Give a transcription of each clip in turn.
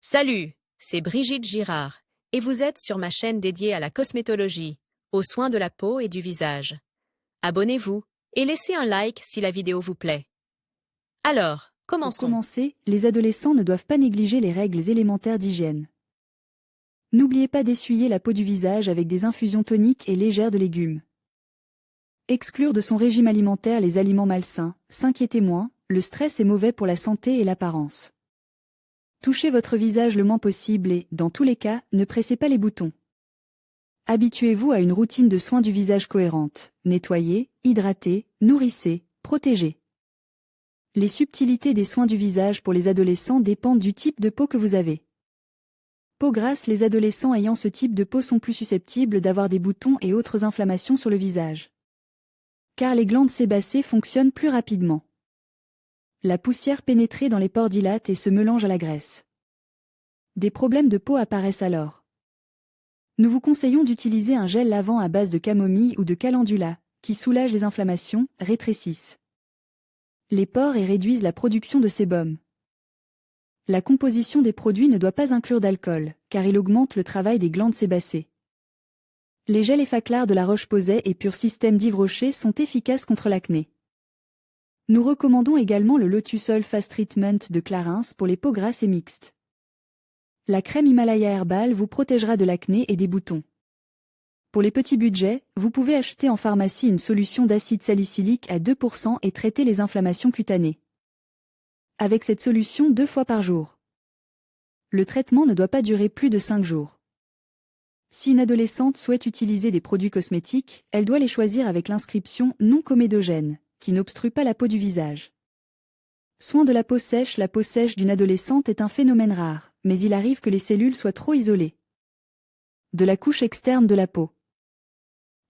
Salut, c'est Brigitte Girard, et vous êtes sur ma chaîne dédiée à la cosmétologie, aux soins de la peau et du visage. Abonnez-vous et laissez un like si la vidéo vous plaît. Alors, Pour commençons. commencer, les adolescents ne doivent pas négliger les règles élémentaires d'hygiène. N'oubliez pas d'essuyer la peau du visage avec des infusions toniques et légères de légumes. Exclure de son régime alimentaire les aliments malsains, s'inquiétez moins, le stress est mauvais pour la santé et l'apparence. Touchez votre visage le moins possible et, dans tous les cas, ne pressez pas les boutons. Habituez-vous à une routine de soins du visage cohérente, nettoyez, hydratez, nourrissez, protégez. Les subtilités des soins du visage pour les adolescents dépendent du type de peau que vous avez. Peau grasse, les adolescents ayant ce type de peau sont plus susceptibles d'avoir des boutons et autres inflammations sur le visage. Car les glandes sébacées fonctionnent plus rapidement. La poussière pénétrée dans les pores dilate et se mélange à la graisse. Des problèmes de peau apparaissent alors. Nous vous conseillons d'utiliser un gel lavant à base de camomille ou de calendula, qui soulage les inflammations, rétrécissent les pores et réduisent la production de sébum. La composition des produits ne doit pas inclure d'alcool, car il augmente le travail des glandes sébacées. Les gels Effaclar de La Roche-Posay et Pur Système d'Yves Rocher sont efficaces contre l'acné. Nous recommandons également le Lotus Oil Fast Treatment de Clarins pour les peaux grasses et mixtes. La crème Himalaya Herbal vous protégera de l'acné et des boutons. Pour les petits budgets, vous pouvez acheter en pharmacie une solution d'acide salicylique à 2% et traiter les inflammations cutanées. Avec cette solution 2 fois par jour. Le traitement ne doit pas durer plus de 5 jours. Si une adolescente souhaite utiliser des produits cosmétiques, elle doit les choisir avec l'inscription non comédogène, qui n'obstrue pas la peau du visage. Soin de la peau sèche. La peau sèche d'une adolescente est un phénomène rare, mais il arrive que les cellules soient trop isolées de la couche externe de la peau.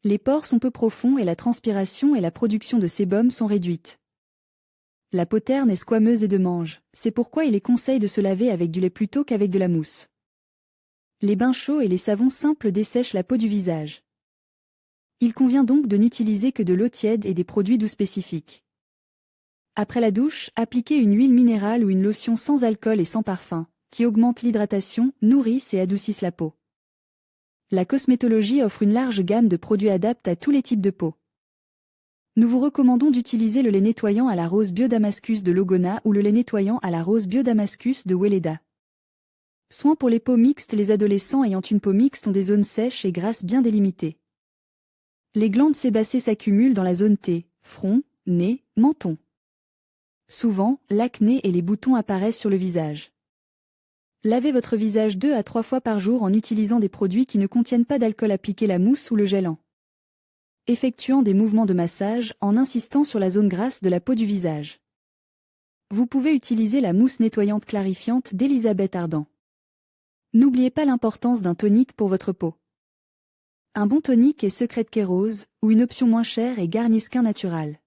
Les pores sont peu profonds et la transpiration et la production de sébum sont réduites. La peau terne est squameuse et de mange, c'est pourquoi il est conseillé de se laver avec du lait plutôt qu'avec de la mousse. Les bains chauds et les savons simples dessèchent la peau du visage. Il convient donc de n'utiliser que de l'eau tiède et des produits doux spécifiques. Après la douche, appliquez une huile minérale ou une lotion sans alcool et sans parfum, qui augmente l'hydratation, nourrissent et adoucissent la peau. La cosmétologie offre une large gamme de produits adaptés à tous les types de peau. Nous vous recommandons d'utiliser le lait nettoyant à la rose Biodamascus de Logona ou le lait nettoyant à la rose Biodamascus de Weleda. Soins pour les peaux mixtes. Les adolescents ayant une peau mixte ont des zones sèches et grasses bien délimitées. Les glandes sébacées s'accumulent dans la zone T, front, nez, menton. Souvent, l'acné et les boutons apparaissent sur le visage. Lavez votre visage 2 à 3 fois par jour en utilisant des produits qui ne contiennent pas d'alcool. Appliquez la mousse ou le gel en effectuant des mouvements de massage en insistant sur la zone grasse de la peau du visage. Vous pouvez utiliser la mousse nettoyante clarifiante d'Elisabeth Ardan. N'oubliez pas l'importance d'un tonique pour votre peau. Un bon tonique est Secret Kérose, ou une option moins chère est Garnier Skin Natural.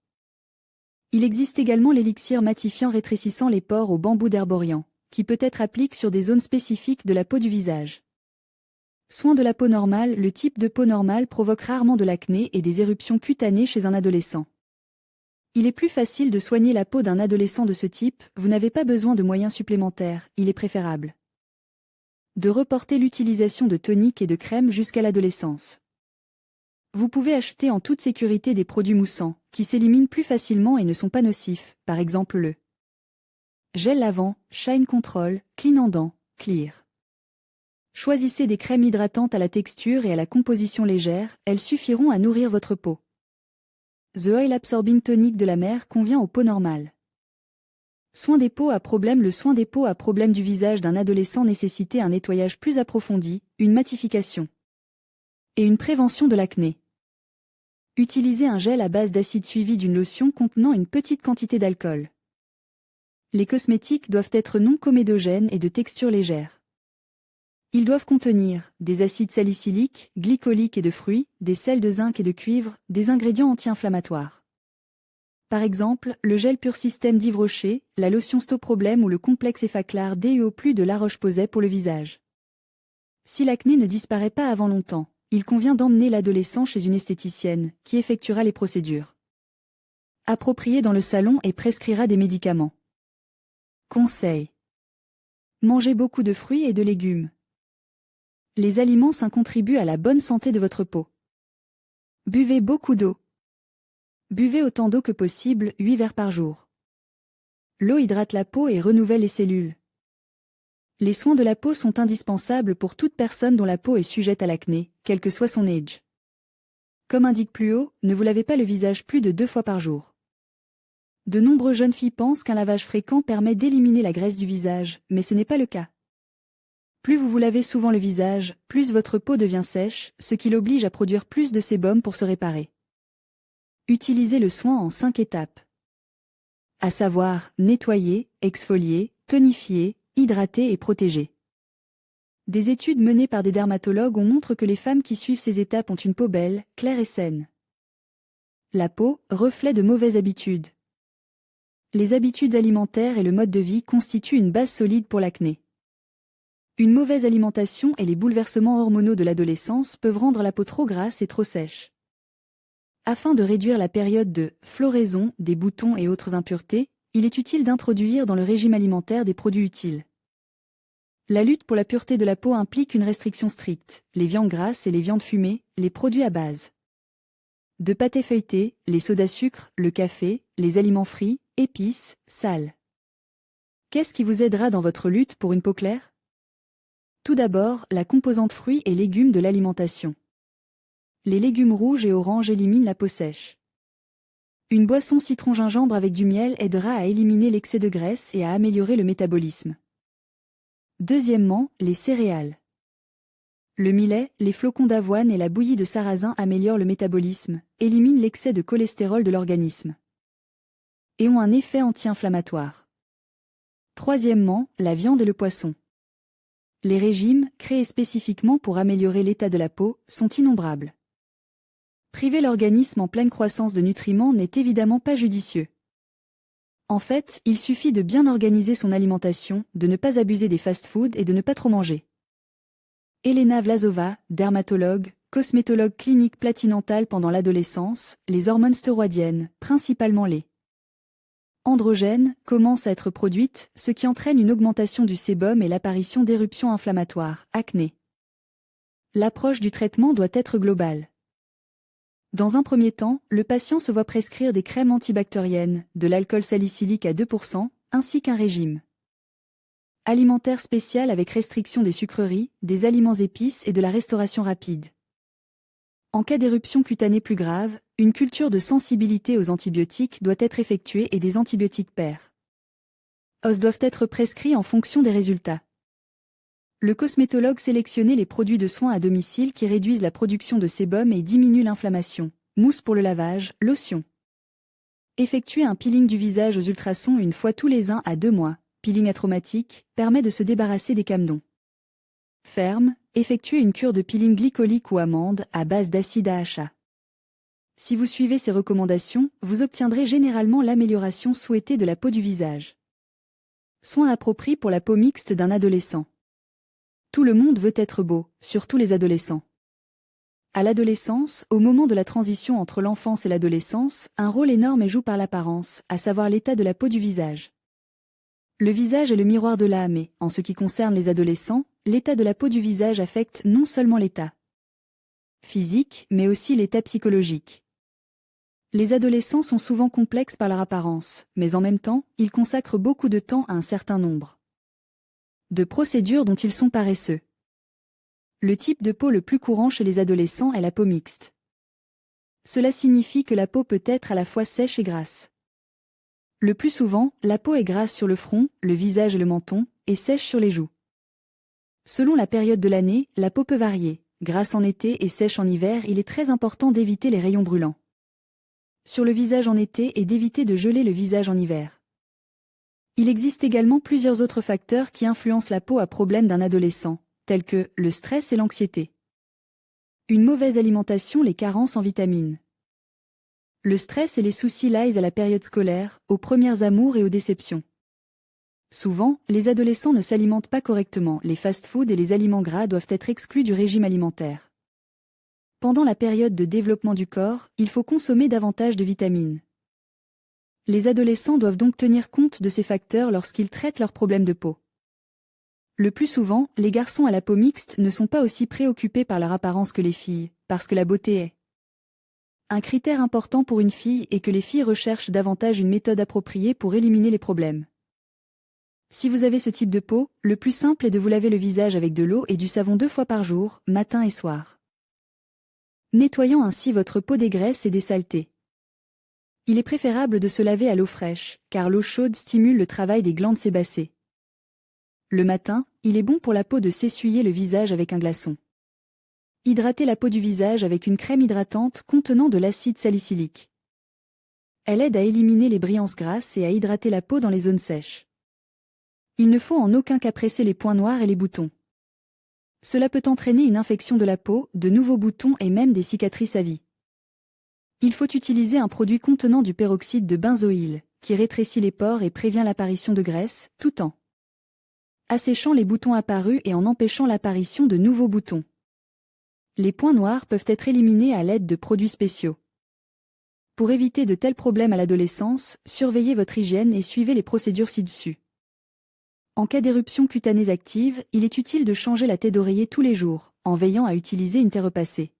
Il existe également l'élixir matifiant rétrécissant les pores au bambou d'herborian, qui peut être appliqué sur des zones spécifiques de la peau du visage. Soin de la peau normale. Le type de peau normale provoque rarement de l'acné et des éruptions cutanées chez un adolescent. Il est plus facile de soigner la peau d'un adolescent de ce type, vous n'avez pas besoin de moyens supplémentaires, il est préférable de reporter l'utilisation de toniques et de crèmes jusqu'à l'adolescence. Vous pouvez acheter en toute sécurité des produits moussants, qui s'éliminent plus facilement et ne sont pas nocifs, par exemple le gel lavant, Shine Control, Clean Clear. Choisissez des crèmes hydratantes à la texture et à la composition légère, elles suffiront à nourrir votre peau. The Oil Absorbing Tonic de la mer convient aux peaux normales. Soin des peaux à problème. Le soin des peaux à problème du visage d'un adolescent nécessitait un nettoyage plus approfondi, une matification et une prévention de l'acné. Utilisez un gel à base d'acide suivi d'une lotion contenant une petite quantité d'alcool. Les cosmétiques doivent être non comédogènes et de texture légère. Ils doivent contenir des acides salicyliques, glycoliques et de fruits, des sels de zinc et de cuivre, des ingrédients anti-inflammatoires. Par exemple, le gel Pur Système d'Yves Rocher, la lotion Stoproblème ou le complexe Effaclar DUO+ de La Roche-Posay pour le visage. Si l'acné ne disparaît pas avant longtemps, il convient d'emmener l'adolescent chez une esthéticienne, qui effectuera les procédures appropriées dans le salon et prescrira des médicaments. Conseil. Mangez beaucoup de fruits et de légumes. Les aliments sains contribuent à la bonne santé de votre peau. Buvez beaucoup d'eau. Buvez autant d'eau que possible, 8 verres par jour. L'eau hydrate la peau et renouvelle les cellules. Les soins de la peau sont indispensables pour toute personne dont la peau est sujette à l'acné, quel que soit son âge. Comme indique plus haut, ne vous lavez pas le visage plus de 2 fois par jour. De nombreuses jeunes filles pensent qu'un lavage fréquent permet d'éliminer la graisse du visage, mais ce n'est pas le cas. Plus vous vous lavez souvent le visage, plus votre peau devient sèche, ce qui l'oblige à produire plus de sébum pour se réparer. Utilisez le soin en 5 étapes. À savoir, nettoyer, exfolier, tonifier, hydrater et protéger. Des études menées par des dermatologues montrent que les femmes qui suivent ces étapes ont une peau belle, claire et saine. La peau, reflet de mauvaises habitudes. Les habitudes alimentaires et le mode de vie constituent une base solide pour l'acné. Une mauvaise alimentation et les bouleversements hormonaux de l'adolescence peuvent rendre la peau trop grasse et trop sèche. Afin de réduire la période de floraison des boutons et autres impuretés, il est utile d'introduire dans le régime alimentaire des produits utiles. La lutte pour la pureté de la peau implique une restriction stricte, les viandes grasses et les viandes fumées, les produits à base de pâté feuilleté, les sodas sucre, le café, les aliments frits, épices, sales. Qu'est-ce qui vous aidera dans votre lutte pour une peau claire? Tout d'abord, la composante fruits et légumes de l'alimentation. Les légumes rouges et oranges éliminent la peau sèche. Une boisson citron-gingembre avec du miel aidera à éliminer l'excès de graisse et à améliorer le métabolisme. Deuxièmement, les céréales. Le millet, les flocons d'avoine et la bouillie de sarrasin améliorent le métabolisme, éliminent l'excès de cholestérol de l'organisme et ont un effet anti-inflammatoire. Troisièmement, la viande et le poisson. Les régimes, créés spécifiquement pour améliorer l'état de la peau, sont innombrables. Priver l'organisme en pleine croissance de nutriments n'est évidemment pas judicieux. En fait, il suffit de bien organiser son alimentation, de ne pas abuser des fast-foods et de ne pas trop manger. Elena Vlasova, dermatologue, cosmétologue clinique platinantale pendant l'adolescence, les hormones stéroïdiennes, principalement les androgènes, commencent à être produites, ce qui entraîne une augmentation du sébum et l'apparition d'éruptions inflammatoires, acné. L'approche du traitement doit être globale. Dans un premier temps, le patient se voit prescrire des crèmes antibactériennes, de l'alcool salicylique à 2%, ainsi qu'un régime alimentaire spécial avec restriction des sucreries, des aliments épices et de la restauration rapide. En cas d'éruption cutanée plus grave, une culture de sensibilité aux antibiotiques doit être effectuée et des antibiotiques pairs os doivent être prescrits en fonction des résultats. Le cosmétologue sélectionnait les produits de soins à domicile qui réduisent la production de sébum et diminuent l'inflammation. Mousse pour le lavage, lotion. Effectuer un peeling du visage aux ultrasons une fois tous les 1 à 2 mois, peeling atromatique, permet de se débarrasser des camdons. Ferme, effectuer une cure de peeling glycolique ou amande à base d'acide AHA. Si vous suivez ces recommandations, vous obtiendrez généralement l'amélioration souhaitée de la peau du visage. Soins appropriés pour la peau mixte d'un adolescent. Tout le monde veut être beau, surtout les adolescents. À l'adolescence, au moment de la transition entre l'enfance et l'adolescence, un rôle énorme est joué par l'apparence, à savoir l'état de la peau du visage. Le visage est le miroir de l'âme et, en ce qui concerne les adolescents, l'état de la peau du visage affecte non seulement l'état physique, mais aussi l'état psychologique. Les adolescents sont souvent complexes par leur apparence, mais en même temps, ils consacrent beaucoup de temps à un certain nombre de procédures dont ils sont paresseux. Le type de peau le plus courant chez les adolescents est la peau mixte. Cela signifie que la peau peut être à la fois sèche et grasse. Le plus souvent, la peau est grasse sur le front, le visage et le menton, et sèche sur les joues. Selon la période de l'année, la peau peut varier. Grasse en été et sèche en hiver, il est très important d'éviter les rayons brûlants sur le visage en été et d'éviter de geler le visage en hiver. Il existe également plusieurs autres facteurs qui influencent la peau à problème d'un adolescent, tels que le stress et l'anxiété. Une mauvaise alimentation, les carences en vitamines. Le stress et les soucis liés à la période scolaire, aux premières amours et aux déceptions. Souvent, les adolescents ne s'alimentent pas correctement, les fast-foods et les aliments gras doivent être exclus du régime alimentaire. Pendant la période de développement du corps, il faut consommer davantage de vitamines. Les adolescents doivent donc tenir compte de ces facteurs lorsqu'ils traitent leurs problèmes de peau. Le plus souvent, les garçons à la peau mixte ne sont pas aussi préoccupés par leur apparence que les filles, parce que la beauté est un critère important pour une fille et que les filles recherchent davantage une méthode appropriée pour éliminer les problèmes. Si vous avez ce type de peau, le plus simple est de vous laver le visage avec de l'eau et du savon 2 fois par jour, matin et soir, nettoyant ainsi votre peau des graisses et des saletés. Il est préférable de se laver à l'eau fraîche, car l'eau chaude stimule le travail des glandes sébacées. Le matin, il est bon pour la peau de s'essuyer le visage avec un glaçon. Hydratez la peau du visage avec une crème hydratante contenant de l'acide salicylique. Elle aide à éliminer les brillances grasses et à hydrater la peau dans les zones sèches. Il ne faut en aucun cas presser les points noirs et les boutons. Cela peut entraîner une infection de la peau, de nouveaux boutons et même des cicatrices à vie. Il faut utiliser un produit contenant du peroxyde de benzoïle, qui rétrécit les pores et prévient l'apparition de graisse, tout en asséchant les boutons apparus et en empêchant l'apparition de nouveaux boutons. Les points noirs peuvent être éliminés à l'aide de produits spéciaux. Pour éviter de tels problèmes à l'adolescence, surveillez votre hygiène et suivez les procédures ci-dessus. En cas d'éruption cutanée active, il est utile de changer la tête d'oreiller tous les jours, en veillant à utiliser une thé repassée.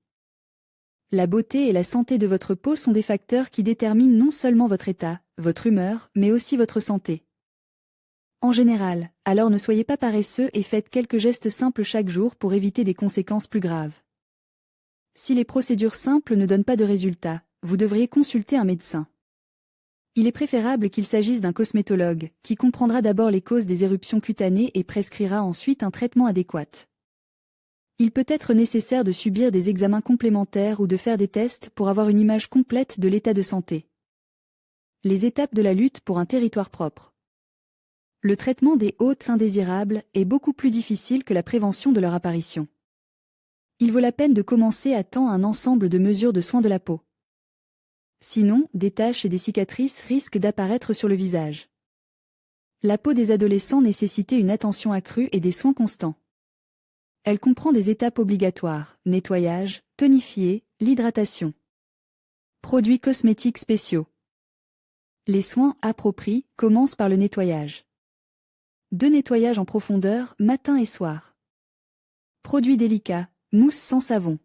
La beauté et la santé de votre peau sont des facteurs qui déterminent non seulement votre état, votre humeur, mais aussi votre santé. En général, alors ne soyez pas paresseux et faites quelques gestes simples chaque jour pour éviter des conséquences plus graves. Si les procédures simples ne donnent pas de résultats, vous devriez consulter un médecin. Il est préférable qu'il s'agisse d'un cosmétologue, qui comprendra d'abord les causes des éruptions cutanées et prescrira ensuite un traitement adéquat. Il peut être nécessaire de subir des examens complémentaires ou de faire des tests pour avoir une image complète de l'état de santé. Les étapes de la lutte pour un territoire propre. Le traitement des hôtes indésirables est beaucoup plus difficile que la prévention de leur apparition. Il vaut la peine de commencer à temps un ensemble de mesures de soins de la peau. Sinon, des taches et des cicatrices risquent d'apparaître sur le visage. La peau des adolescents nécessitait une attention accrue et des soins constants. Elle comprend des étapes obligatoires, nettoyage, tonifier, l'hydratation. Produits cosmétiques spéciaux. Les soins appropriés commencent par le nettoyage. 2 nettoyages en profondeur, matin et soir. Produits délicats, mousse sans savon.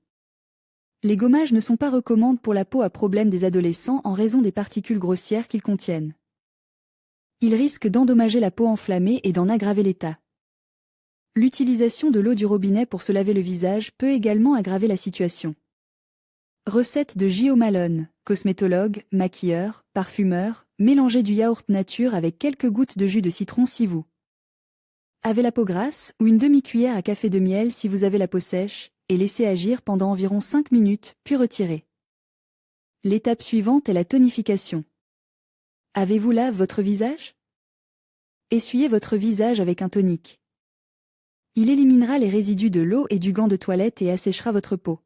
Les gommages ne sont pas recommandés pour la peau à problème des adolescents en raison des particules grossières qu'ils contiennent. Ils risquent d'endommager la peau enflammée et d'en aggraver l'état. L'utilisation de l'eau du robinet pour se laver le visage peut également aggraver la situation. Recette de J.O. Malone, cosmétologue, maquilleur, parfumeur, mélangez du yaourt nature avec quelques gouttes de jus de citron si vous avez la peau grasse ou une demi-cuillère à café de miel si vous avez la peau sèche, et laissez agir pendant environ 5 minutes, puis retirez. L'étape suivante est la tonification. Avez-vous là votre visage? Essuyez votre visage avec un tonique. Il éliminera les résidus de l'eau et du gant de toilette et asséchera votre peau.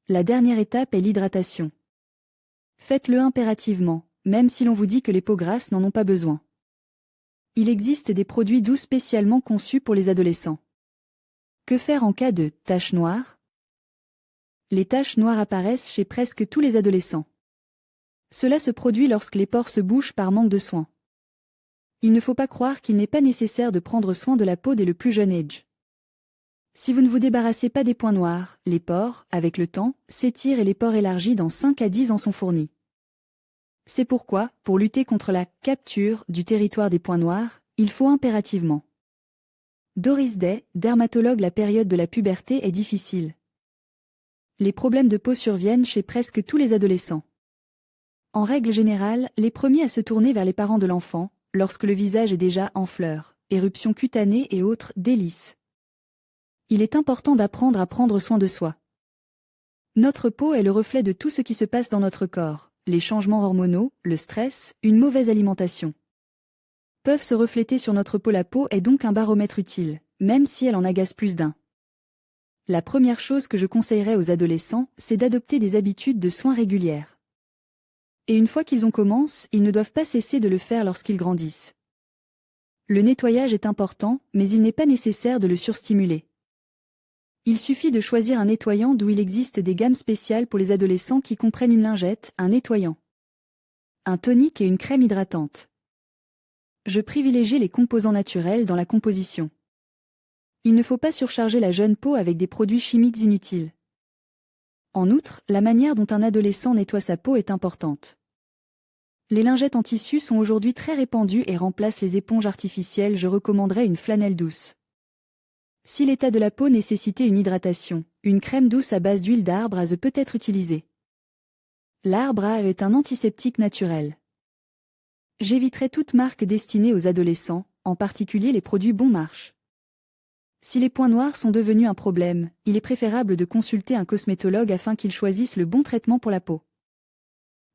La dernière étape est l'hydratation. Faites-le impérativement, même si l'on vous dit que les peaux grasses n'en ont pas besoin. Il existe des produits doux spécialement conçus pour les adolescents. Que faire en cas de taches noires? Les taches noires apparaissent chez presque tous les adolescents. Cela se produit lorsque les pores se bouchent par manque de soins. Il ne faut pas croire qu'il n'est pas nécessaire de prendre soin de la peau dès le plus jeune âge. Si vous ne vous débarrassez pas des points noirs, les pores, avec le temps, s'étirent et les pores élargis dans 5 à 10 ans sont fournis. C'est pourquoi, pour lutter contre la capture du territoire des points noirs, il faut impérativement. Doris Day, dermatologue. La période de la puberté est difficile. Les problèmes de peau surviennent chez presque tous les adolescents. En règle générale, les premiers à se tourner vers les parents de l'enfant, lorsque le visage est déjà en fleurs, éruptions cutanées et autres délices. Il est important d'apprendre à prendre soin de soi. Notre peau est le reflet de tout ce qui se passe dans notre corps. Les changements hormonaux, le stress, une mauvaise alimentation peuvent se refléter sur notre peau. La peau est donc un baromètre utile, même si elle en agace plus d'un. La première chose que je conseillerais aux adolescents, c'est d'adopter des habitudes de soins régulières. Et une fois qu'ils ont commencé, ils ne doivent pas cesser de le faire lorsqu'ils grandissent. Le nettoyage est important, mais il n'est pas nécessaire de le surstimuler. Il suffit de choisir un nettoyant d'où il existe des gammes spéciales pour les adolescents qui comprennent une lingette, un nettoyant, un tonique et une crème hydratante. Je privilégie les composants naturels dans la composition. Il ne faut pas surcharger la jeune peau avec des produits chimiques inutiles. En outre, la manière dont un adolescent nettoie sa peau est importante. Les lingettes en tissu sont aujourd'hui très répandues et remplacent les éponges artificielles. Je recommanderais une flanelle douce. Si l'état de la peau nécessitait une hydratation, une crème douce à base d'huile d'arbre à peut être utilisée. L'arbre à est un antiseptique naturel. J'éviterai toute marque destinée aux adolescents, en particulier les produits Bon Marche. Si les points noirs sont devenus un problème, il est préférable de consulter un cosmétologue afin qu'il choisisse le bon traitement pour la peau.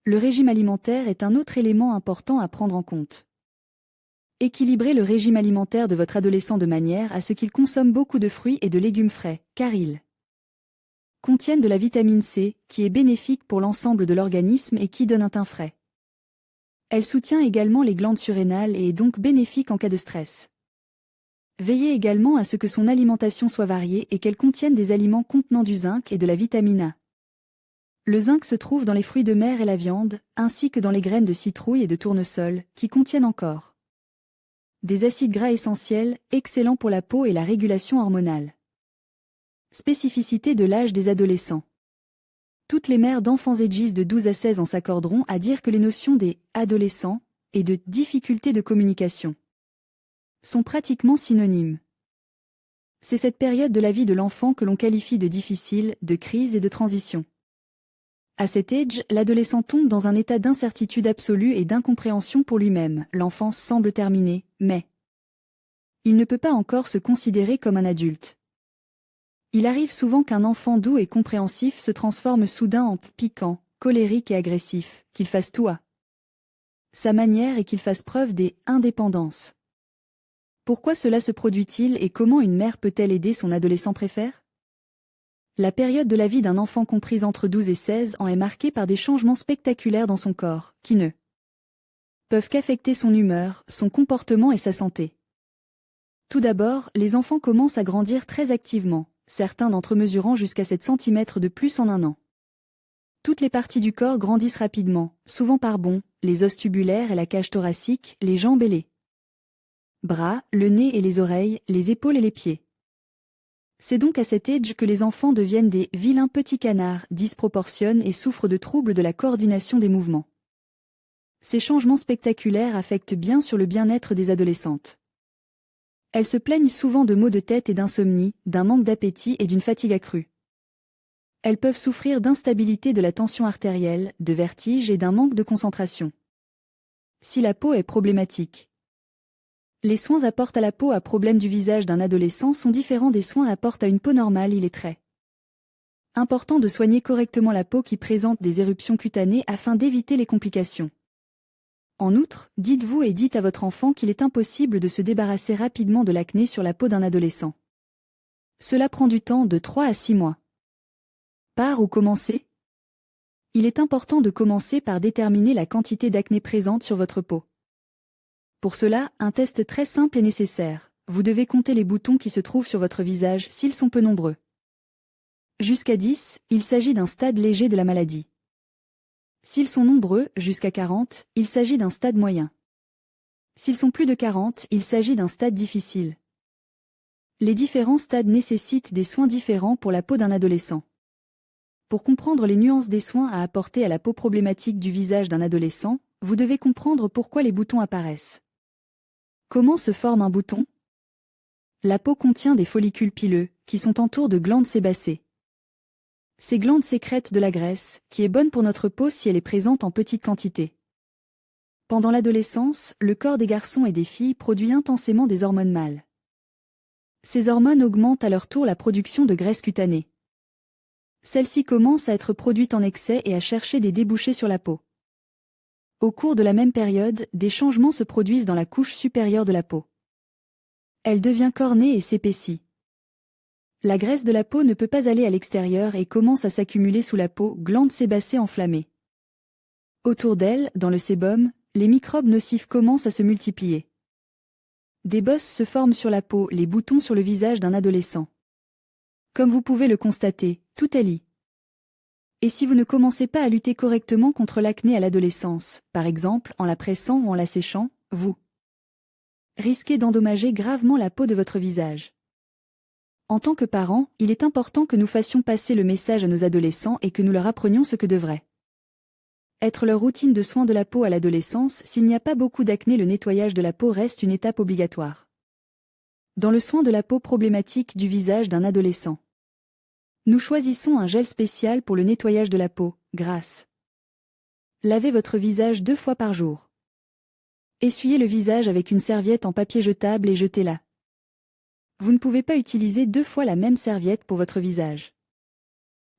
Le régime alimentaire est un autre élément important à prendre en compte. Équilibrez le régime alimentaire de votre adolescent de manière à ce qu'il consomme beaucoup de fruits et de légumes frais, car ils contiennent de la vitamine C, qui est bénéfique pour l'ensemble de l'organisme et qui donne un teint frais. Elle soutient également les glandes surrénales et est donc bénéfique en cas de stress. Veillez également à ce que son alimentation soit variée et qu'elle contienne des aliments contenant du zinc et de la vitamine A. Le zinc se trouve dans les fruits de mer et la viande, ainsi que dans les graines de citrouille et de tournesol, qui contiennent encore des acides gras essentiels, excellents pour la peau et la régulation hormonale. Spécificité de l'âge des adolescents. Toutes les mères d'enfants âgés de 12 à 16 ans s'accorderont à dire que les notions des « adolescents » et de « difficultés de communication » sont pratiquement synonymes. C'est cette période de la vie de l'enfant que l'on qualifie de difficile, de crise et de transition. À cet âge, l'adolescent tombe dans un état d'incertitude absolue et d'incompréhension pour lui-même. L'enfance semble terminée, mais il ne peut pas encore se considérer comme un adulte. Il arrive souvent qu'un enfant doux et compréhensif se transforme soudain en piquant, colérique et agressif, qu'il fasse tout à sa manière et qu'il fasse preuve d'indépendance. Pourquoi cela se produit-il et comment une mère peut-elle aider son adolescent préfère? La période de la vie d'un enfant comprise entre 12 et 16 ans est marquée par des changements spectaculaires dans son corps, qui ne peuvent qu'affecter son humeur, son comportement et sa santé. Tout d'abord, les enfants commencent à grandir très activement, certains d'entre eux mesurant jusqu'à 7 cm de plus en un an. Toutes les parties du corps grandissent rapidement, souvent par bonds, les os tubulaires et la cage thoracique, les jambes et les bras, le nez et les oreilles, les épaules et les pieds. C'est donc à cet âge que les enfants deviennent des vilains petits canards, disproportionnent et souffrent de troubles de la coordination des mouvements. Ces changements spectaculaires affectent bien sûr le bien-être des adolescentes. Elles se plaignent souvent de maux de tête et d'insomnie, d'un manque d'appétit et d'une fatigue accrue. Elles peuvent souffrir d'instabilité de la tension artérielle, de vertige et d'un manque de concentration. Si la peau est problématique, les soins apportés à la peau à problème du visage d'un adolescent sont différents des soins apportés à une peau normale. Il est très important de soigner correctement la peau qui présente des éruptions cutanées afin d'éviter les complications. En outre, dites-vous et dites à votre enfant qu'il est impossible de se débarrasser rapidement de l'acné sur la peau d'un adolescent. Cela prend du temps de 3 à 6 mois. Par où commencer? Il est important de commencer par déterminer la quantité d'acné présente sur votre peau. Pour cela, un test très simple est nécessaire. Vous devez compter les boutons qui se trouvent sur votre visage s'ils sont peu nombreux. Jusqu'à 10, il s'agit d'un stade léger de la maladie. S'ils sont nombreux, jusqu'à 40, il s'agit d'un stade moyen. S'ils sont plus de 40, il s'agit d'un stade difficile. Les différents stades nécessitent des soins différents pour la peau d'un adolescent. Pour comprendre les nuances des soins à apporter à la peau problématique du visage d'un adolescent, vous devez comprendre pourquoi les boutons apparaissent. Comment se forme un bouton? La peau contient des follicules pileux, qui sont entourés de glandes sébacées. Ces glandes sécrètent de la graisse, qui est bonne pour notre peau si elle est présente en petite quantité. Pendant l'adolescence, le corps des garçons et des filles produit intensément des hormones mâles. Ces hormones augmentent à leur tour la production de graisse cutanée. Celle-ci commence à être produite en excès et à chercher des débouchés sur la peau. Au cours de la même période, des changements se produisent dans la couche supérieure de la peau. Elle devient cornée et s'épaissit. La graisse de la peau ne peut pas aller à l'extérieur et commence à s'accumuler sous la peau, glandes sébacées enflammées. Autour d'elle, dans le sébum, les microbes nocifs commencent à se multiplier. Des bosses se forment sur la peau, les boutons sur le visage d'un adolescent. Comme vous pouvez le constater, tout est lié. Et si vous ne commencez pas à lutter correctement contre l'acné à l'adolescence, par exemple en la pressant ou en la séchant, vous risquez d'endommager gravement la peau de votre visage. En tant que parents, il est important que nous fassions passer le message à nos adolescents et que nous leur apprenions ce que devrait être leur routine de soins de la peau à l'adolescence. S'il n'y a pas beaucoup d'acné, le nettoyage de la peau reste une étape obligatoire. Dans le soin de la peau problématique du visage d'un adolescent, nous choisissons un gel spécial pour le nettoyage de la peau, grasse. Lavez votre visage 2 fois par jour. Essuyez le visage avec une serviette en papier jetable et jetez-la. Vous ne pouvez pas utiliser 2 fois la même serviette pour votre visage.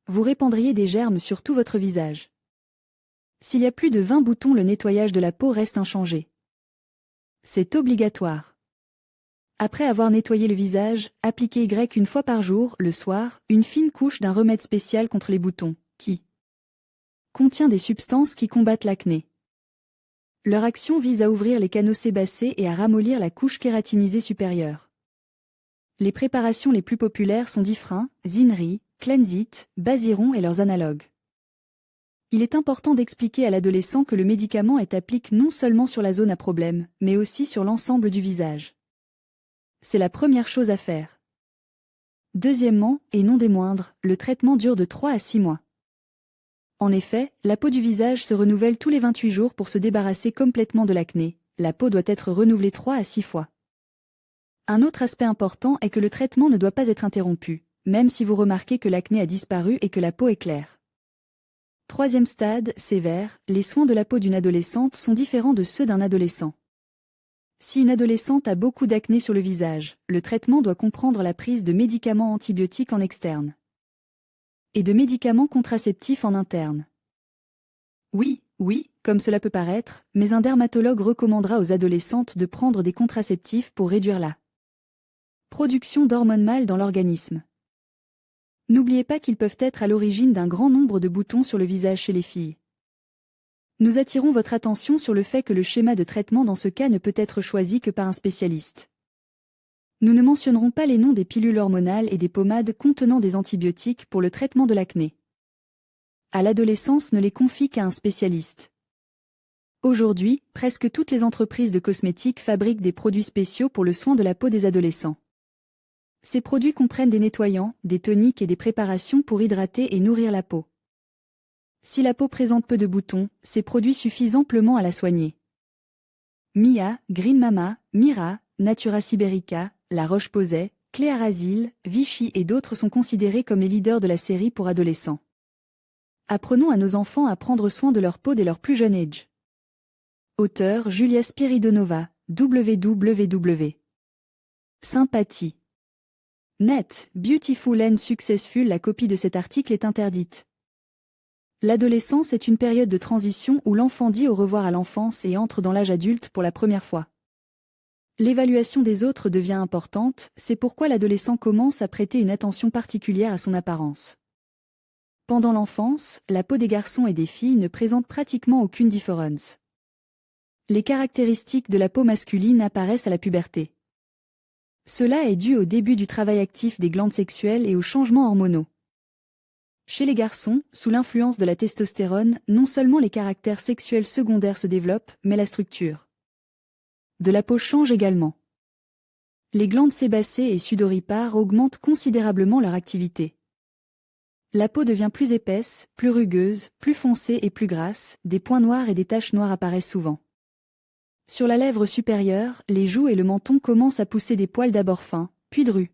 Vous répandriez des germes sur tout votre visage. S'il y a plus de 20 boutons, le nettoyage de la peau reste inchangé. C'est obligatoire. Après avoir nettoyé le visage, appliquez une fois par jour, le soir, une fine couche d'un remède spécial contre les boutons, qui contient des substances qui combattent l'acné. Leur action vise à ouvrir les canaux sébacés et à ramollir la couche kératinisée supérieure. Les préparations les plus populaires sont Differin, Zinri, Cleansit, Basiron et leurs analogues. Il est important d'expliquer à l'adolescent que le médicament est appliqué non seulement sur la zone à problème, mais aussi sur l'ensemble du visage. C'est la première chose à faire. Deuxièmement, et non des moindres, le traitement dure de 3 à 6 mois. En effet, la peau du visage se renouvelle tous les 28 jours pour se débarrasser complètement de l'acné. La peau doit être renouvelée 3 à 6 fois. Un autre aspect important est que le traitement ne doit pas être interrompu, même si vous remarquez que l'acné a disparu et que la peau est claire. Troisième stade, sévère, les soins de la peau d'une adolescente sont différents de ceux d'un adolescent. Si une adolescente a beaucoup d'acné sur le visage, le traitement doit comprendre la prise de médicaments antibiotiques en externe et de médicaments contraceptifs en interne. Oui, comme cela peut paraître, mais un dermatologue recommandera aux adolescentes de prendre des contraceptifs pour réduire la production d'hormones mâles dans l'organisme. N'oubliez pas qu'ils peuvent être à l'origine d'un grand nombre de boutons sur le visage chez les filles. Nous attirons votre attention sur le fait que le schéma de traitement dans ce cas ne peut être choisi que par un spécialiste. Nous ne mentionnerons pas les noms des pilules hormonales et des pommades contenant des antibiotiques pour le traitement de l'acné. À l'adolescence, ne les confie qu'à un spécialiste. Aujourd'hui, presque toutes les entreprises de cosmétiques fabriquent des produits spéciaux pour le soin de la peau des adolescents. Ces produits comprennent des nettoyants, des toniques et des préparations pour hydrater et nourrir la peau. Si la peau présente peu de boutons, ces produits suffisent amplement à la soigner. Mia, Green Mama, Mira, Natura Siberica, La Roche-Posay, Cléarasil, Vichy et d'autres sont considérés comme les leaders de la série pour adolescents. Apprenons à nos enfants à prendre soin de leur peau dès leur plus jeune âge. Auteur Julia Spiridonova, www. Sympathie. Net, Beautiful and Successful. La copie de cet article est interdite. L'adolescence est une période de transition où l'enfant dit au revoir à l'enfance et entre dans l'âge adulte pour la première fois. L'évaluation des autres devient importante, c'est pourquoi l'adolescent commence à prêter une attention particulière à son apparence. Pendant l'enfance, la peau des garçons et des filles ne présente pratiquement aucune différence. Les caractéristiques de la peau masculine apparaissent à la puberté. Cela est dû au début du travail actif des glandes sexuelles et aux changements hormonaux. Chez les garçons, sous l'influence de la testostérone, non seulement les caractères sexuels secondaires se développent, mais la structure de la peau change également. Les glandes sébacées et sudoripares augmentent considérablement leur activité. La peau devient plus épaisse, plus rugueuse, plus foncée et plus grasse, des points noirs et des taches noires apparaissent souvent. Sur la lèvre supérieure, les joues et le menton commencent à pousser des poils d'abord fins, puis drus.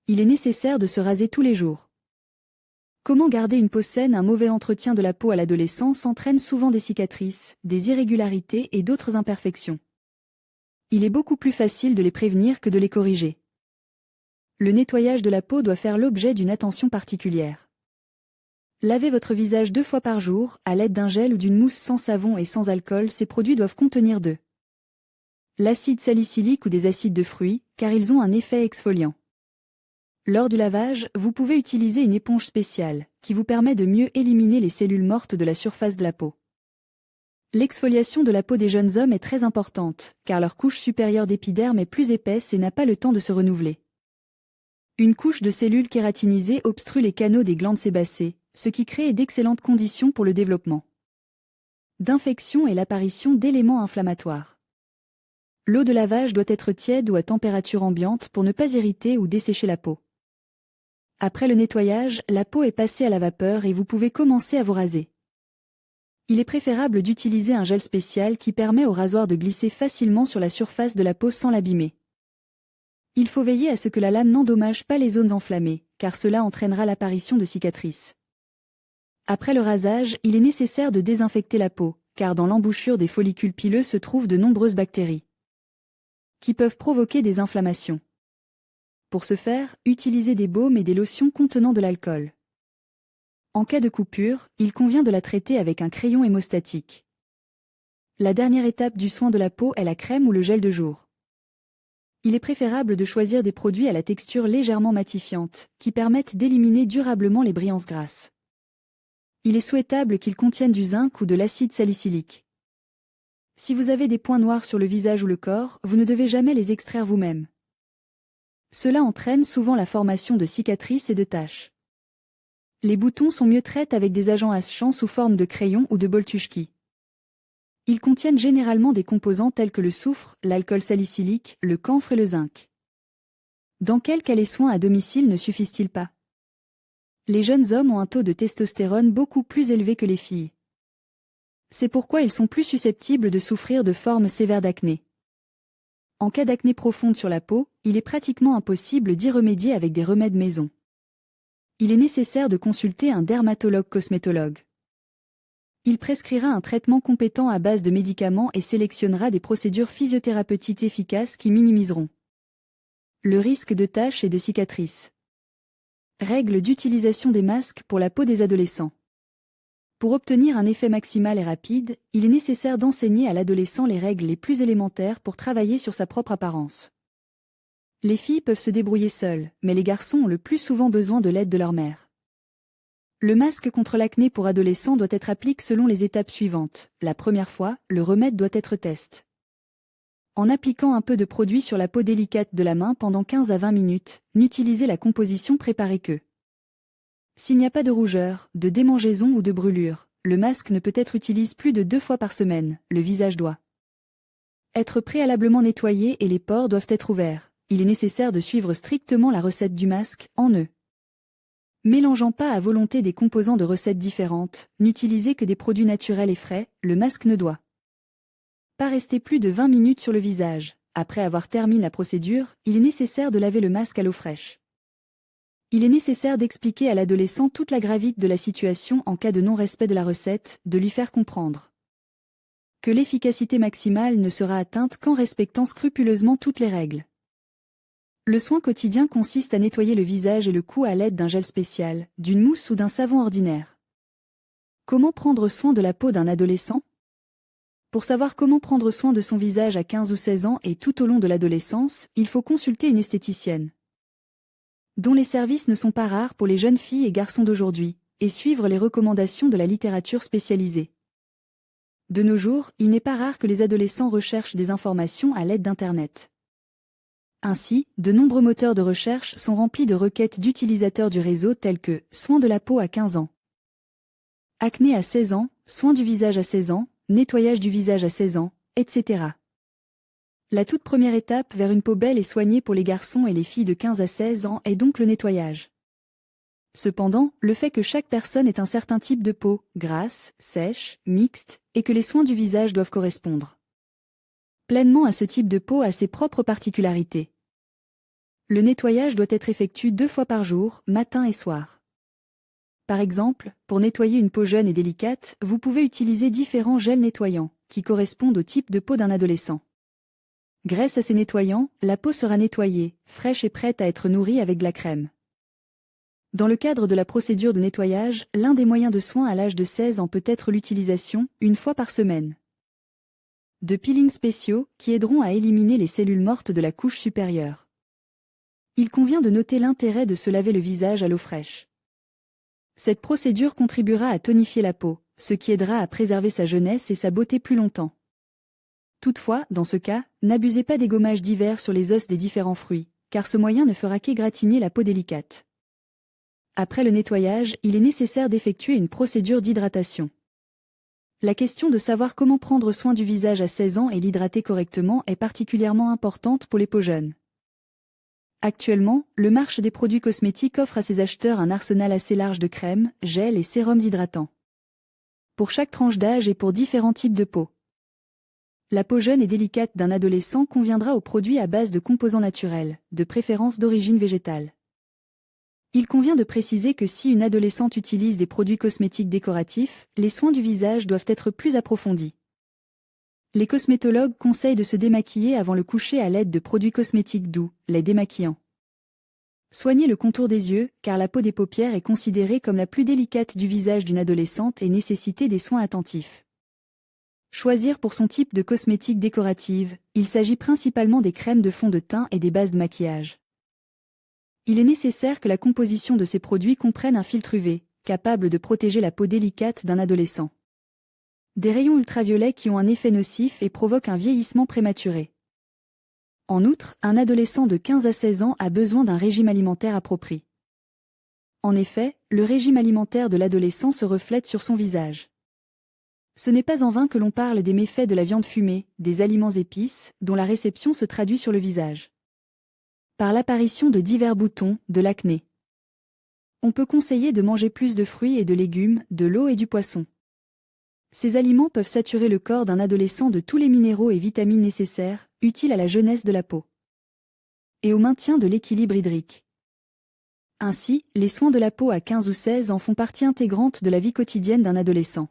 Il est nécessaire de se raser tous les jours. Comment garder une peau saine? Un mauvais entretien de la peau à l'adolescence entraîne souvent des cicatrices, des irrégularités et d'autres imperfections. Il est beaucoup plus facile de les prévenir que de les corriger. Le nettoyage de la peau doit faire l'objet d'une attention particulière. Lavez votre visage 2 fois par jour, à l'aide d'un gel ou d'une mousse sans savon et sans alcool. Ces produits doivent contenir de l'acide salicylique ou des acides de fruits, car ils ont un effet exfoliant. Lors du lavage, vous pouvez utiliser une éponge spéciale, qui vous permet de mieux éliminer les cellules mortes de la surface de la peau. L'exfoliation de la peau des jeunes hommes est très importante, car leur couche supérieure d'épiderme est plus épaisse et n'a pas le temps de se renouveler. Une couche de cellules kératinisées obstrue les canaux des glandes sébacées, ce qui crée d'excellentes conditions pour le développement d'infections et l'apparition d'éléments inflammatoires. L'eau de lavage doit être tiède ou à température ambiante pour ne pas irriter ou dessécher la peau. Après le nettoyage, la peau est passée à la vapeur et vous pouvez commencer à vous raser. Il est préférable d'utiliser un gel spécial qui permet au rasoir de glisser facilement sur la surface de la peau sans l'abîmer. Il faut veiller à ce que la lame n'endommage pas les zones enflammées, car cela entraînera l'apparition de cicatrices. Après le rasage, il est nécessaire de désinfecter la peau, car dans l'embouchure des follicules pileux se trouvent de nombreuses bactéries qui peuvent provoquer des inflammations. Pour ce faire, utilisez des baumes et des lotions contenant de l'alcool. En cas de coupure, il convient de la traiter avec un crayon hémostatique. La dernière étape du soin de la peau est la crème ou le gel de jour. Il est préférable de choisir des produits à la texture légèrement matifiante, qui permettent d'éliminer durablement les briances grasses. Il est souhaitable qu'ils contiennent du zinc ou de l'acide salicylique. Si vous avez des points noirs sur le visage ou le corps, vous ne devez jamais les extraire vous-même. Cela entraîne souvent la formation de cicatrices et de taches. Les boutons sont mieux traités avec des agents asséchants sous forme de crayon ou de boltuchki. Ils contiennent généralement des composants tels que le soufre, l'alcool salicylique, le camphre et le zinc. Dans quel cas les soins à domicile ne suffisent-ils pas? Les jeunes hommes ont un taux de testostérone beaucoup plus élevé que les filles. C'est pourquoi ils sont plus susceptibles de souffrir de formes sévères d'acné. En cas d'acné profonde sur la peau, il est pratiquement impossible d'y remédier avec des remèdes maison. Il est nécessaire de consulter un dermatologue-cosmétologue. Il prescrira un traitement compétent à base de médicaments et sélectionnera des procédures physiothérapeutiques efficaces qui minimiseront le risque de taches et de cicatrices. Règles d'utilisation des masques pour la peau des adolescents. Pour obtenir un effet maximal et rapide, il est nécessaire d'enseigner à l'adolescent les règles les plus élémentaires pour travailler sur sa propre apparence. Les filles peuvent se débrouiller seules, mais les garçons ont le plus souvent besoin de l'aide de leur mère. Le masque contre l'acné pour adolescents doit être appliqué selon les étapes suivantes. La première fois, le remède doit être test. En appliquant un peu de produit sur la peau délicate de la main pendant 15 à 20 minutes, n'utilisez la composition préparée que. S'il n'y a pas de rougeur, de démangeaison ou de brûlure, le masque ne peut être utilisé plus de 2 fois par semaine. Le visage doit être préalablement nettoyé et les pores doivent être ouverts. Il est nécessaire de suivre strictement la recette du masque, en ne mélangeant pas à volonté des composants de recettes différentes, n'utilisez que des produits naturels et frais. Le masque ne doit pas rester plus de 20 minutes sur le visage. Après avoir terminé la procédure, il est nécessaire de laver le masque à l'eau fraîche. Il est nécessaire d'expliquer à l'adolescent toute la gravité de la situation en cas de non-respect de la recette, de lui faire comprendre que l'efficacité maximale ne sera atteinte qu'en respectant scrupuleusement toutes les règles. Le soin quotidien consiste à nettoyer le visage et le cou à l'aide d'un gel spécial, d'une mousse ou d'un savon ordinaire. Comment prendre soin de la peau d'un adolescent? Pour savoir comment prendre soin de son visage à 15 ou 16 ans et tout au long de l'adolescence, il faut consulter une esthéticienne, dont les services ne sont pas rares pour les jeunes filles et garçons d'aujourd'hui, et suivre les recommandations de la littérature spécialisée. De nos jours, il n'est pas rare que les adolescents recherchent des informations à l'aide d'Internet. Ainsi, de nombreux moteurs de recherche sont remplis de requêtes d'utilisateurs du réseau telles que « soins de la peau à 15 ans »,« acné à 16 ans »,« soins du visage à 16 ans »,« nettoyage du visage à 16 ans », etc. La toute première étape vers une peau belle et soignée pour les garçons et les filles de 15 à 16 ans est donc le nettoyage. Cependant, le fait que chaque personne ait un certain type de peau, grasse, sèche, mixte, et que les soins du visage doivent correspondre pleinement à ce type de peau a ses propres particularités. Le nettoyage doit être effectué 2 fois par jour, matin et soir. Par exemple, pour nettoyer une peau jeune et délicate, vous pouvez utiliser différents gels nettoyants, qui correspondent au type de peau d'un adolescent. Grâce à ces nettoyants, la peau sera nettoyée, fraîche et prête à être nourrie avec de la crème. Dans le cadre de la procédure de nettoyage, l'un des moyens de soin à l'âge de 16 ans peut être l'utilisation, 1 fois par semaine, de peelings spéciaux qui aideront à éliminer les cellules mortes de la couche supérieure. Il convient de noter l'intérêt de se laver le visage à l'eau fraîche. Cette procédure contribuera à tonifier la peau, ce qui aidera à préserver sa jeunesse et sa beauté plus longtemps. Toutefois, dans ce cas, n'abusez pas des gommages divers sur les os des différents fruits, car ce moyen ne fera qu'égratigner la peau délicate. Après le nettoyage, il est nécessaire d'effectuer une procédure d'hydratation. La question de savoir comment prendre soin du visage à 16 ans et l'hydrater correctement est particulièrement importante pour les peaux jeunes. Actuellement, le marché des produits cosmétiques offre à ses acheteurs un arsenal assez large de crèmes, gels et sérums hydratants. Pour chaque tranche d'âge et pour différents types de peau. La peau jeune et délicate d'un adolescent conviendra aux produits à base de composants naturels, de préférence d'origine végétale. Il convient de préciser que si une adolescente utilise des produits cosmétiques décoratifs, les soins du visage doivent être plus approfondis. Les cosmétologues conseillent de se démaquiller avant le coucher à l'aide de produits cosmétiques doux, les démaquillants. Soignez le contour des yeux, car la peau des paupières est considérée comme la plus délicate du visage d'une adolescente et nécessite des soins attentifs. Choisir pour son type de cosmétique décorative, il s'agit principalement des crèmes de fond de teint et des bases de maquillage. Il est nécessaire que la composition de ces produits comprenne un filtre UV, capable de protéger la peau délicate d'un adolescent. Des rayons ultraviolets qui ont un effet nocif et provoquent un vieillissement prématuré. En outre, un adolescent de 15 à 16 ans a besoin d'un régime alimentaire approprié. En effet, le régime alimentaire de l'adolescent se reflète sur son visage. Ce n'est pas en vain que l'on parle des méfaits de la viande fumée, des aliments épices, dont la réception se traduit sur le visage par l'apparition de divers boutons, de l'acné. On peut conseiller de manger plus de fruits et de légumes, de l'eau et du poisson. Ces aliments peuvent saturer le corps d'un adolescent de tous les minéraux et vitamines nécessaires, utiles à la jeunesse de la peau et au maintien de l'équilibre hydrique. Ainsi, les soins de la peau à 15 ou 16 ans font partie intégrante de la vie quotidienne d'un adolescent.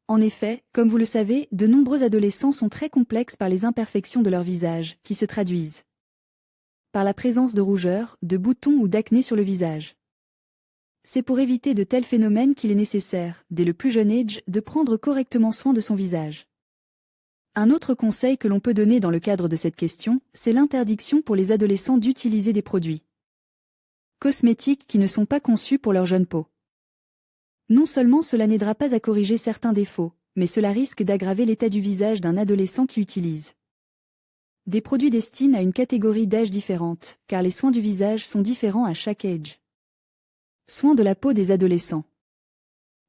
En effet, comme vous le savez, de nombreux adolescents sont très complexes par les imperfections de leur visage, qui se traduisent par la présence de rougeurs, de boutons ou d'acné sur le visage. C'est pour éviter de tels phénomènes qu'il est nécessaire, dès le plus jeune âge, de prendre correctement soin de son visage. Un autre conseil que l'on peut donner dans le cadre de cette question, c'est l'interdiction pour les adolescents d'utiliser des produits cosmétiques qui ne sont pas conçus pour leur jeune peau. Non seulement cela n'aidera pas à corriger certains défauts, mais cela risque d'aggraver l'état du visage d'un adolescent qui utilise des produits destinés à une catégorie d'âge différente, car les soins du visage sont différents à chaque âge. Soins de la peau des adolescents.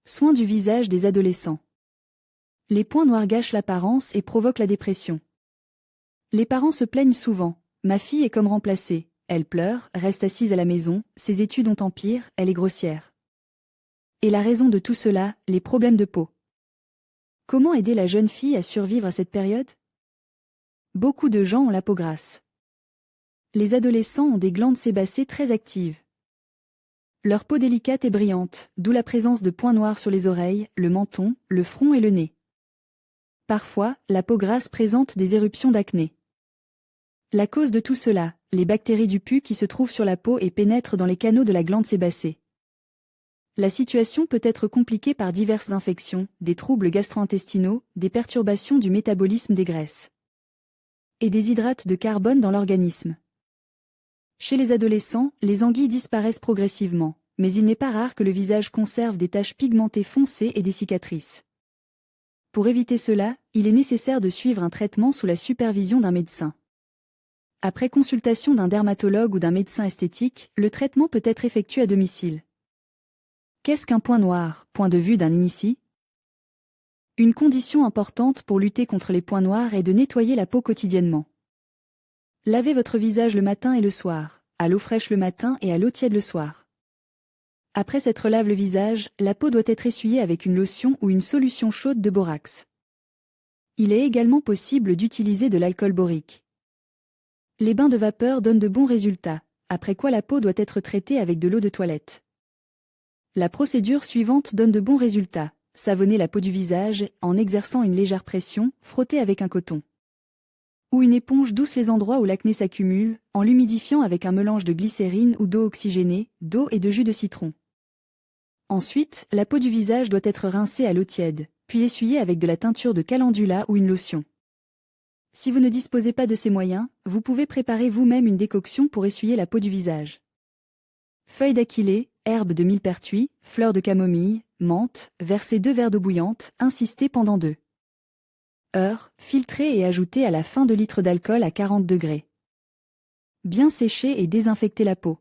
Soins du visage des adolescents. Les points noirs gâchent l'apparence et provoquent la dépression. Les parents se plaignent souvent. Ma fille est comme remplacée. Elle pleure, reste assise à la maison, ses études ont empire, elle est grossière. Et la raison de tout cela, les problèmes de peau. Comment aider la jeune fille à survivre à cette période? Beaucoup de gens ont la peau grasse. Les adolescents ont des glandes sébacées très actives. Leur peau délicate et brillante, d'où la présence de points noirs sur les oreilles, le menton, le front et le nez. Parfois, la peau grasse présente des éruptions d'acné. La cause de tout cela, les bactéries du pus qui se trouvent sur la peau et pénètrent dans les canaux de la glande sébacée. La situation peut être compliquée par diverses infections, des troubles gastro-intestinaux, des perturbations du métabolisme des graisses et des hydrates de carbone dans l'organisme. Chez les adolescents, les anguilles disparaissent progressivement, mais il n'est pas rare que le visage conserve des taches pigmentées foncées et des cicatrices. Pour éviter cela, il est nécessaire de suivre un traitement sous la supervision d'un médecin. Après consultation d'un dermatologue ou d'un médecin esthétique, le traitement peut être effectué à domicile. Qu'est-ce qu'un point noir, point de vue d'un initié? Une condition importante pour lutter contre les points noirs est de nettoyer la peau quotidiennement. Lavez votre visage le matin et le soir, à l'eau fraîche le matin et à l'eau tiède le soir. Après s'être lavé le visage, la peau doit être essuyée avec une lotion ou une solution chaude de borax. Il est également possible d'utiliser de l'alcool borique. Les bains de vapeur donnent de bons résultats, après quoi la peau doit être traitée avec de l'eau de toilette. La procédure suivante donne de bons résultats. Savonner la peau du visage, en exerçant une légère pression, frotter avec un coton ou une éponge douce les endroits où l'acné s'accumule, en l'humidifiant avec un mélange de glycérine ou d'eau oxygénée, d'eau et de jus de citron. Ensuite, la peau du visage doit être rincée à l'eau tiède, puis essuyée avec de la teinture de calendula ou une lotion. Si vous ne disposez pas de ces moyens, vous pouvez préparer vous-même une décoction pour essuyer la peau du visage. Feuilles d'aquilée, herbes de millepertuis, fleurs de camomille, menthe, versez 2 verres d'eau bouillante, insistez pendant 2 heures, filtrez et ajoutez à la fin 2 litres d'alcool à 40 degrés. Bien sécher et désinfecter la peau.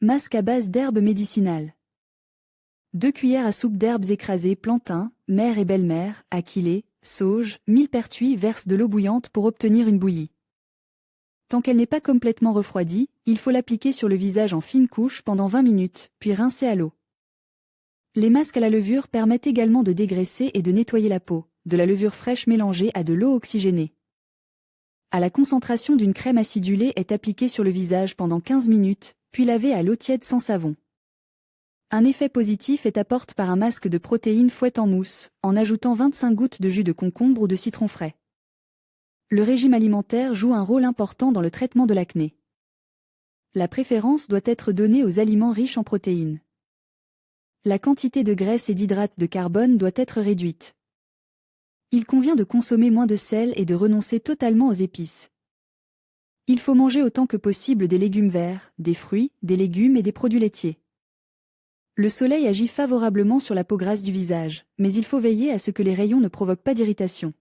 Masque à base d'herbes médicinales. 2 cuillères à soupe d'herbes écrasées plantain, mère et belle-mère, Aquilée, sauge, millepertuis versent de l'eau bouillante pour obtenir une bouillie. Tant qu'elle n'est pas complètement refroidie, il faut l'appliquer sur le visage en fine couche pendant 20 minutes, puis rincer à l'eau. Les masques à la levure permettent également de dégraisser et de nettoyer la peau, de la levure fraîche mélangée à de l'eau oxygénée. À la concentration d'une crème acidulée est appliquée sur le visage pendant 15 minutes, puis lavée à l'eau tiède sans savon. Un effet positif est apporté par un masque de protéines fouette en mousse, en ajoutant 25 gouttes de jus de concombre ou de citron frais. Le régime alimentaire joue un rôle important dans le traitement de l'acné. La préférence doit être donnée aux aliments riches en protéines. La quantité de graisse et d'hydrates de carbone doit être réduite. Il convient de consommer moins de sel et de renoncer totalement aux épices. Il faut manger autant que possible des légumes verts, des fruits, des légumes et des produits laitiers. Le soleil agit favorablement sur la peau grasse du visage, mais il faut veiller à ce que les rayons ne provoquent pas d'irritation.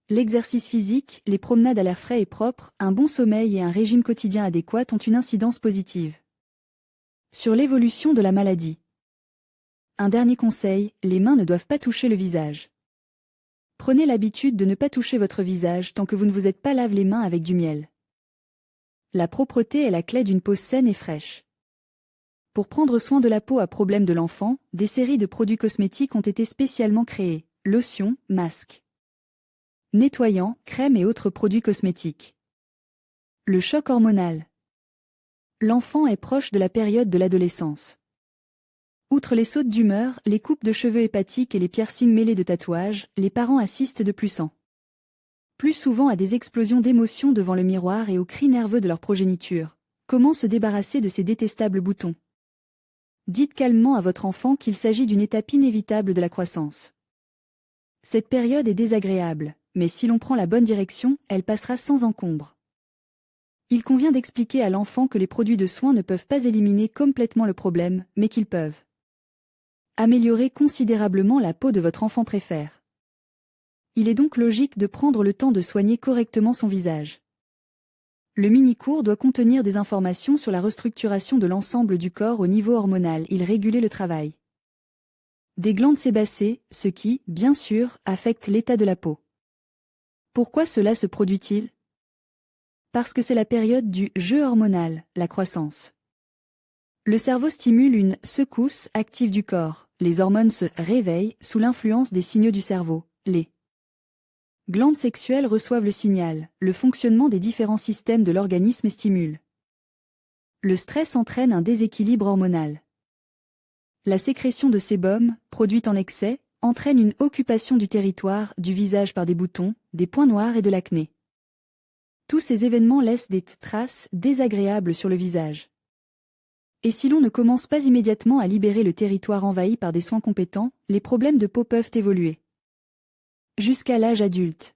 L'exercice physique, les promenades à l'air frais et propre, un bon sommeil et un régime quotidien adéquat ont une incidence positive sur l'évolution de la maladie. Un dernier conseil, les mains ne doivent pas toucher le visage. Prenez l'habitude de ne pas toucher votre visage tant que vous ne vous êtes pas lavé les mains avec du miel. La propreté est la clé d'une peau saine et fraîche. Pour prendre soin de la peau à problème de l'enfant, des séries de produits cosmétiques ont été spécialement créées, lotions, masques, nettoyants, crèmes et autres produits cosmétiques. Le choc hormonal. L'enfant est proche de la période de l'adolescence. Outre les sautes d'humeur, les coupes de cheveux hépatiques et les piercings mêlés de tatouages, les parents assistent de plus souvent à des explosions d'émotions devant le miroir et aux cris nerveux de leur progéniture. Comment se débarrasser de ces détestables boutons? Dites calmement à votre enfant qu'il s'agit d'une étape inévitable de la croissance. Cette période est désagréable, mais si l'on prend la bonne direction, elle passera sans encombre. Il convient d'expliquer à l'enfant que les produits de soins ne peuvent pas éliminer complètement le problème, mais qu'ils peuvent améliorer considérablement la peau de votre enfant préfère. Il est donc logique de prendre le temps de soigner correctement son visage. Le mini-cours doit contenir des informations sur la restructuration de l'ensemble du corps au niveau hormonal. Il régule le travail des glandes sébacées, ce qui, bien sûr, affecte l'état de la peau. Pourquoi cela se produit-il? Parce que c'est la période du jeu hormonal, la croissance. Le cerveau stimule une secousse active du corps, les hormones se réveillent sous l'influence des signaux du cerveau, les glandes sexuelles reçoivent le signal, le fonctionnement des différents systèmes de l'organisme stimule. Le stress entraîne un déséquilibre hormonal. La sécrétion de sébum, produite en excès, entraîne une occupation du territoire du visage par des boutons, des points noirs et de l'acné. Tous ces événements laissent des traces désagréables sur le visage. Et si l'on ne commence pas immédiatement à libérer le territoire envahi par des soins compétents, les problèmes de peau peuvent évoluer jusqu'à l'âge adulte.